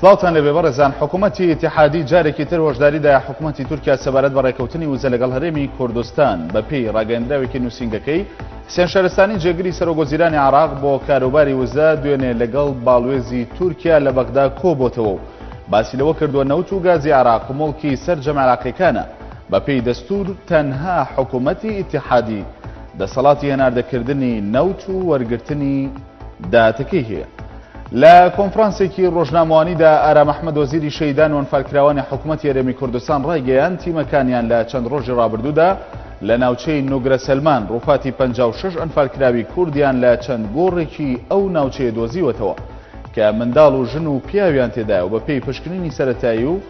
سڵاوتان لەبێ بەڕێزان حکوومەتی اتحادی جارێکی تر هۆشداری دایە حکوومەتی تورکیا سەبارەت بە ڕێکەوتنی وزە لەگەڵ هەرێمی کوردستان بە پێی ڕاگەیەندراوێکی نووسینگەکەی حسێن شارستانی جێگری سەرۆکوەزیرانی عێراق بۆ کاروباری وزە دوێنێ لەگەڵ باڵوێزی تورکیا لە بەغدا کۆبۆتەوە و باسی لەوە کردووە نەوت و گازی عێراق مڵکی سەرجەم عێراقیەکانە بە پێی دەستور تەنها حکوومەتی اتحادی دەسەڵاتی هێناردەکردنی نەوت و وەرگرتنی داهاتەکەی هەیە. لە کۆنفرانسێکی ڕۆژنامەوانیدا ئارام ئەحمەد وەزیری شەیدان و ئەنفالکراوانی حکوومەتی هەرێمی کوردستان ڕایگەیاند تیمەکانیان لە چەند ڕۆژی ڕابردوودا لە ناوچەی نوگرە سەلمان ڕووفاتی 56 ئەنفالکراوی کوردیان لە چەند گۆڕێکی ئەو ناوچەیە دۆزیوەتەوە کە منداڵ و ژن و پیاویان تێدایە و بە پێی پشکنینی سەرەتایی و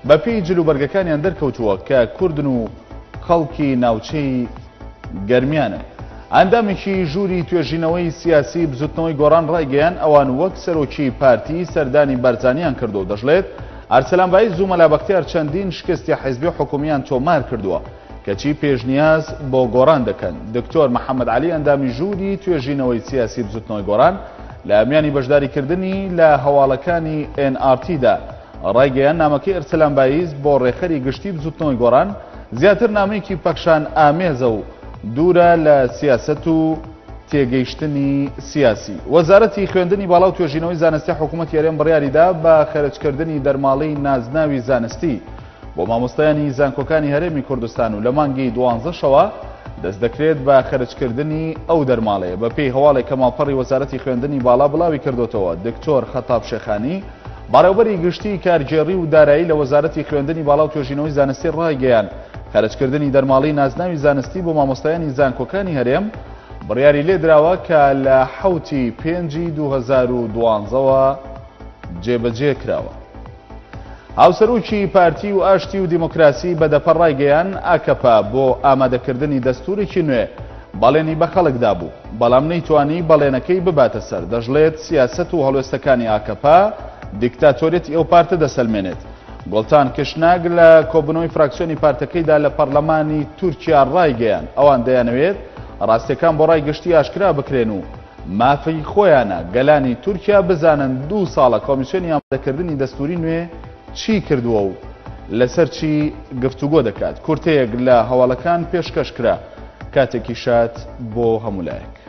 بە پێی جلوبەرگەکانیان دەرکەوتووە کە کوردن و خەڵکی ناوچەی گەرمیانە. ئەندامێکی ژووری توێژینەوەی سیاسی بزوتنەوەی گۆڕان ڕایگەیان ئەوان وەک سەرۆکی پارتی سەردانی بەرزانیان کردو و دەژڵێت ئارسەلان بایز و مەلا بەختیار چەندین شکستی حیزبی حکومیان تۆمار کردووە کەچی پێشنیاز بۆ گۆڕان دەکەن. دکتۆر محەممەد علی ئەندامی ژووری توێژینەوەی سیاسی بزوتنەوەی گۆڕان لە ئەمیانی بەشداریکردنی لە هەواڵەکانی NRTدا ڕایگەیان نامەکەی ئەرسەلان بایز بۆ ڕێخەری گشتی بزوتنەوەی گۆڕان زیاتر نامەیەکی پەخشان ئامێزە و دوورە لە سیاست و تێگەیشتنی سیاسی. وەزارەتی خوێندنی باڵا و توێژینەوەی زانستی حکوومەتی هەرێم بڕیاریدا بە خەرجکردنی دەرماڵەی نازناوی زانستی بۆ مامۆستایانی زانکۆکانی هەرێمی کوردستان و لە مانگی 12 شەوە دەست دەکرێت بە خەرجکردنی ئەو دەرماڵەیە. بە پێی هەواڵێک کە ماڵپەڕی وەزارەتی خوێندنی باڵا بڵاوی کردوتەوە دکتۆر خەتاب شێخانی بەڕێوەبەری گشتی کارگێڕی و دارایی لە وەزارەتی خوێندنی باڵا و توێژینەوەی زانستی ڕایگەیان خەرجکردنی دەرماڵەی نازناوی زانستی بۆ مامۆستایانی زانکۆکانی هەرێم بڕیاری لێدراوە کە لە 7/5/2012ەوە جێبەجێ کراوە. هاوسەرۆکی پارتی و ئاشتی و دیموکراسی بەدەپەر ڕایگەیان ئاکەپا بۆ ئامادەکردنی دەستورێکی نوێ بەڵێنی بە خەڵکدا بوو بەڵام نەیتوانی بەڵێنەکەی بباتە سەر. دەژڵێت سیاست و هەڵوێستەکانی ئاکەپا دیکتاتۆریەتی ئەو پارتە دەسەلمێنێت. گۆڵتان کشناگ لە کۆبنەوەی فراکسیۆنی پارتەکەیدا لە پەرلەمانی تورکیا ڕایگەیان ئەوان دەیانەوێت ڕاستیەکان بۆ ڕای گشتی ئاشکرا بکرێن و مافی خۆیانە گەلانی تورکیا بزانن 2 ساڵە کۆمیسیۆنی ئامادەکردنی دەستوری نوێ چی کردووە و لەسەر چی گفتوگۆ دەکات. کورتەیەک لە هەواڵەکان پێشکەش کرا کاتێکی شات بۆ هەمولایەک.